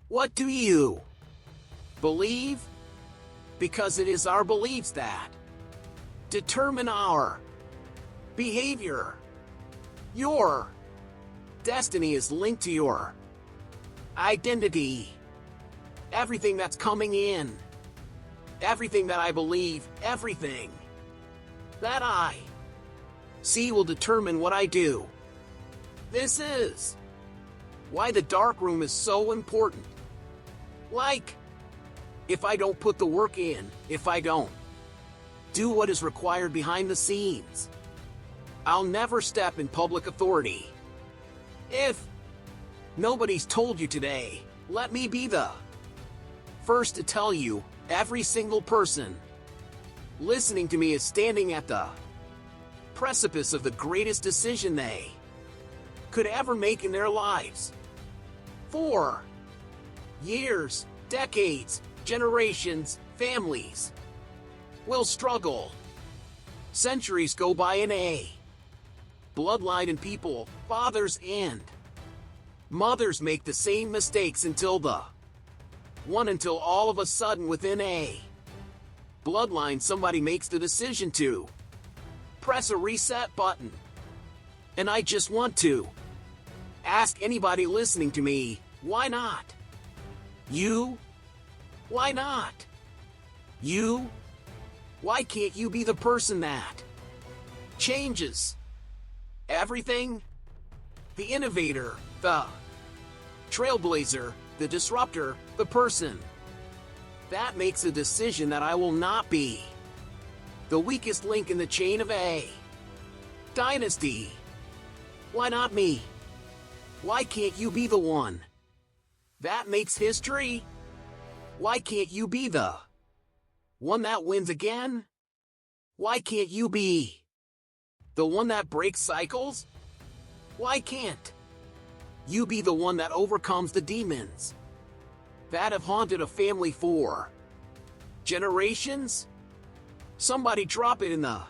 What do you believe? Because it is our beliefs that determine our behavior. Your destiny is linked to your identity. Everything that's coming in, everything that I believe, everything that I see will determine what I do. This is why the dark room is so important. Like, if I don't put the work in, if I don't do what is required behind the scenes, I'll never step in public authority. If nobody's told you today, let me be the first to tell you, every single person listening to me is standing at the precipice of the greatest decision they could ever make in their lives. For years, decades, generations, families will struggle. Centuries go by in a bloodline, and people, fathers and mothers, make the same mistakes until all of a sudden within a bloodline somebody makes the decision to press a reset button. And I just want to ask anybody listening to me, why not? You? Why not? You? Why can't you be the person that changes everything? The innovator, the trailblazer, the disruptor, the person that makes a decision that I will not be the weakest link in the chain of a dynasty. Why not me? Why can't you be the one that makes history? Why can't you be the one that wins again? Why can't you be the one that breaks cycles? Why can't you be the one that overcomes the demons that have haunted a family for generations? Somebody drop it in the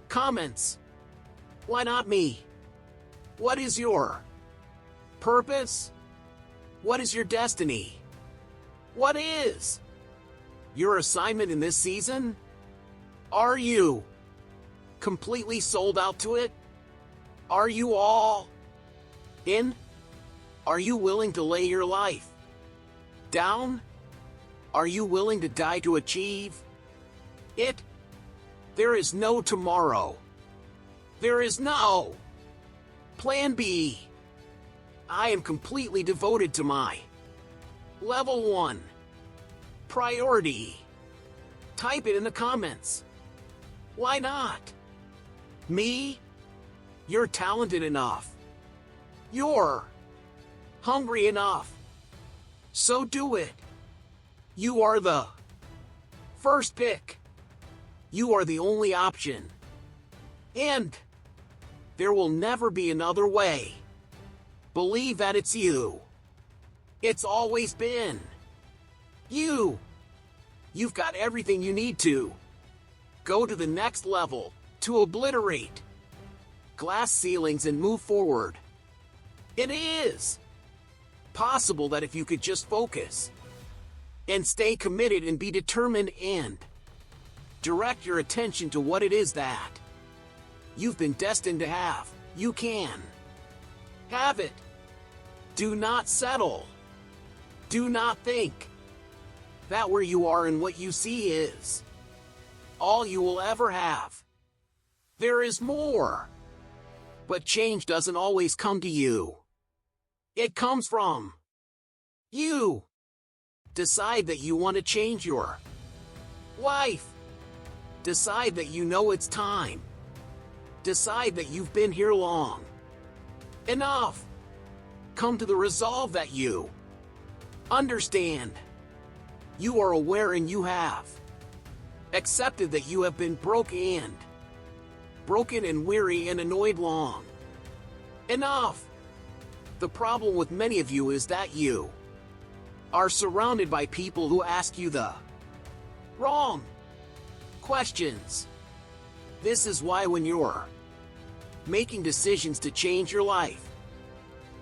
comments. Why not me? What is your purpose? What is your destiny? What is your assignment in this season? Are you completely sold out to it? Are you all in? Are you willing to lay your life down? Are you willing to die to achieve it? There is no tomorrow. There is no plan B. I am completely devoted to my level 1 priority. Type it in the comments. Why not? Me? You're talented enough. You're hungry enough. So do it. You are the first pick. You are the only option. And there will never be another way. Believe that it's you. It's always been you. You've got everything you need to go to the next level, to obliterate glass ceilings and move forward. It is possible that if you could just focus and stay committed and be determined and direct your attention to what it is that you've been destined to have, you can have it. Do not settle. Do not think that where you are and what you see is all you will ever have. There is more. But change doesn't always come to you. It comes from you. Decide that you want to change your life. Decide that you know it's time. Decide that you've been here long enough. Come to the resolve that you understand. You are aware and you have accepted that you have been broken and weary and annoyed long enough. The problem with many of you is that you are surrounded by people who ask you the wrong questions. This is why when you're making decisions to change your life,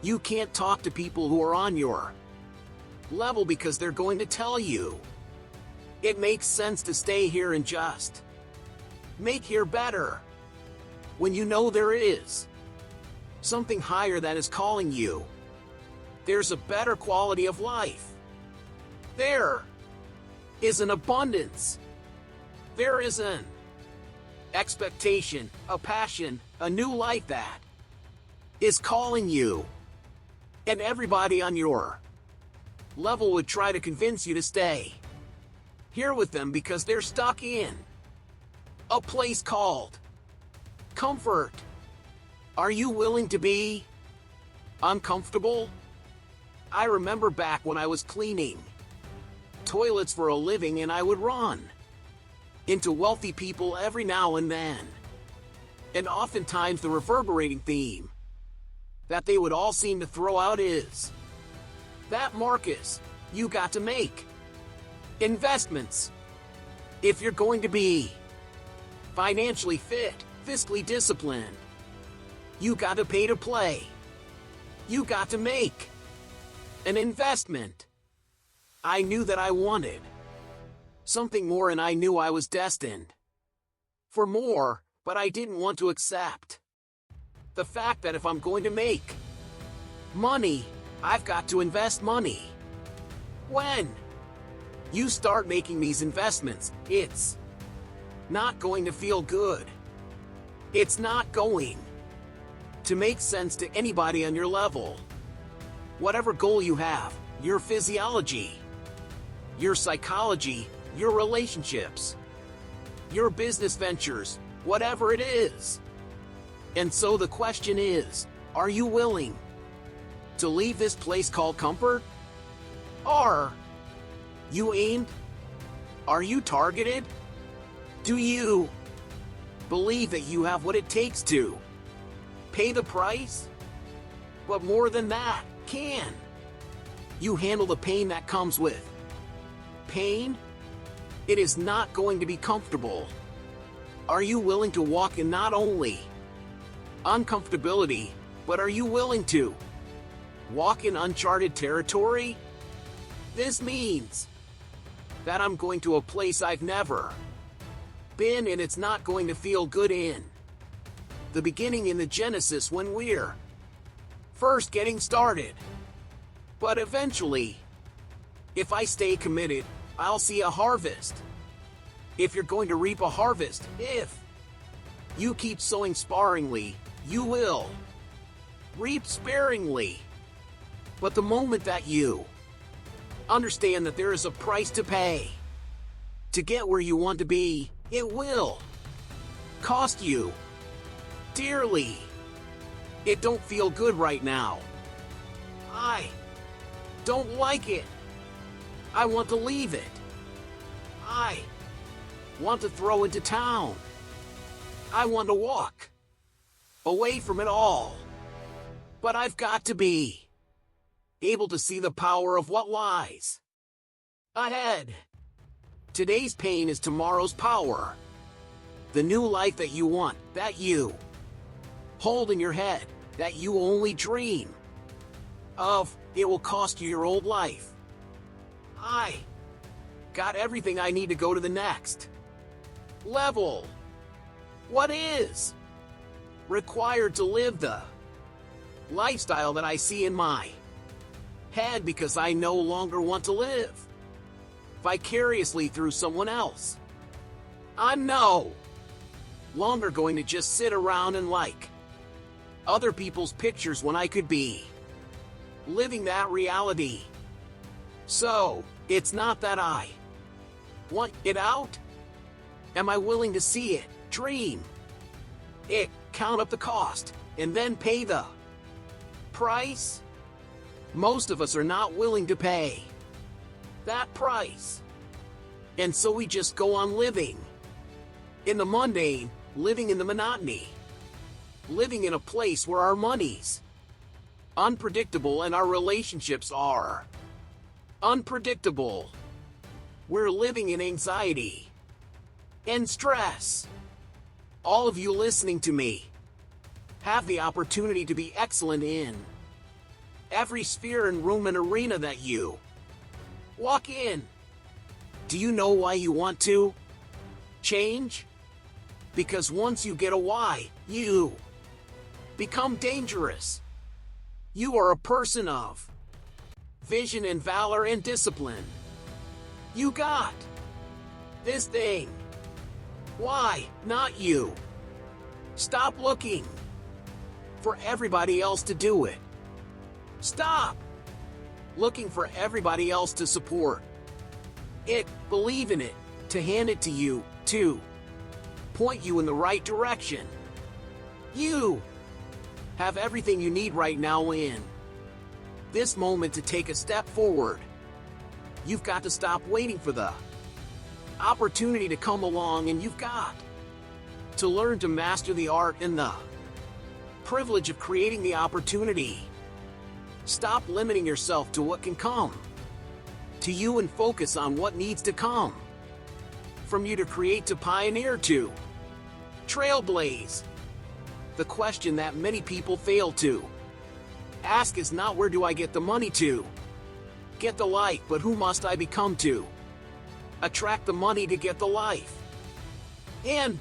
you can't talk to people who are on your Level because they're going to tell you. It makes sense to stay here and just make here better. When you know there is something higher that is calling you. There's a better quality of life. There is an abundance. There is an expectation, a passion, a new life that is calling you. And everybody on your level would try to convince you to stay here with them because they're stuck in a place called comfort. Are you willing to be uncomfortable? I remember back when I was cleaning toilets for a living and I would run into wealthy people every now and then. And oftentimes the reverberating theme that they would all seem to throw out is that, Marcus, you got to make investments. If you're going to be financially fit, fiscally disciplined, you got to pay to play. You got to make an investment. I knew that I wanted something more and I knew I was destined for more, but I didn't want to accept the fact that if I'm going to make money, I've got to invest money. When you start making these investments, it's not going to feel good. It's not going to make sense to anybody on your level. Whatever goal you have, your physiology, your psychology, your relationships, your business ventures, whatever it is. And so the question is, are you willing to leave this place called comfort? Are you aimed? Are you targeted? Do you believe that you have what it takes to pay the price? But more than that, can you handle the pain that comes with pain? It is not going to be comfortable. Are you willing to walk in not only uncomfortability, but are you willing to walk in uncharted territory? This means that I'm going to a place I've never been and it's not going to feel good in the beginning, in the genesis, when we're first getting started. But eventually, if I stay committed, I'll see a harvest. If you're going to reap a harvest, if you keep sowing sparingly, you will reap sparingly. But the moment that you understand that there is a price to pay to get where you want to be, it will cost you dearly. It don't feel good right now. I don't like it. I want to leave it. I want to throw into town. I want to walk away from it all. But I've got to be able to see the power of what lies ahead. Today's pain is tomorrow's power. The new life that you want, that you hold in your head, that you only dream of, it will cost you your old life. I got everything I need to go to the next level. What is required to live the lifestyle that I see in my head, because I no longer want to live vicariously through someone else. I'm no longer going to just sit around and like other people's pictures when I could be living that reality. So, it's not that I want it out. Am I willing to see it, dream it, count up the cost, and then pay the price? Most of us are not willing to pay that price. And so we just go on living in the mundane, living in the monotony, living in a place where our money's unpredictable and our relationships are unpredictable. We're living in anxiety and stress. All of you listening to me have the opportunity to be excellent in every sphere and room and arena that you Walk in. Do you know why you want to change? Because once you get a why, you become dangerous. You are a person of vision and valor and discipline. You got this thing. Why not you? Stop looking for everybody else to do it. Stop looking for everybody else to support it, believe in it, to hand it to you, to point you in the right direction. You have everything you need right now in this moment to take a step forward. You've got to stop waiting for the opportunity to come along, and you've got to learn to master the art and the privilege of creating the opportunity. Stop limiting yourself to what can come to you and focus on what needs to come from you to create, to pioneer, to trailblaze. The question that many people fail to ask is not where do I get the money to get the life, but who must I become to attract the money to get the life. And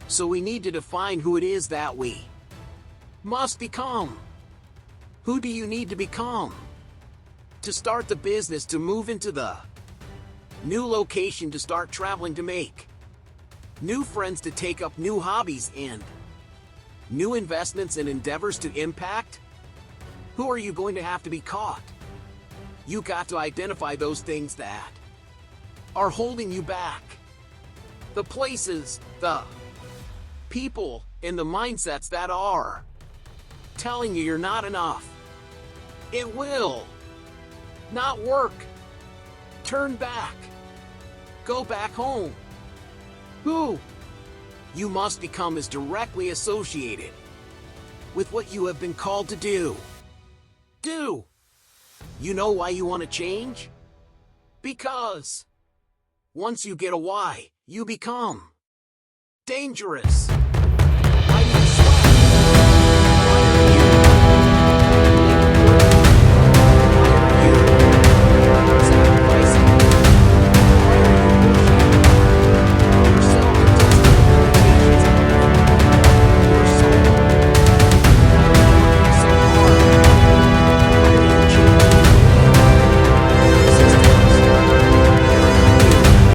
so we need to define who it is that we must become. Who do you need to become to start the business, to move into the new location, to start traveling, to make new friends, to take up new hobbies and new investments and endeavors to impact? Who are you going to have to be caught? You got to identify those things that are holding you back. The places, the people, and the mindsets that are telling you you're not enough. It will not work. Turn back. Go back home. Who you must become is directly associated with what you have been called to do. Do you know why you want to change? Because once you get a why, you become dangerous.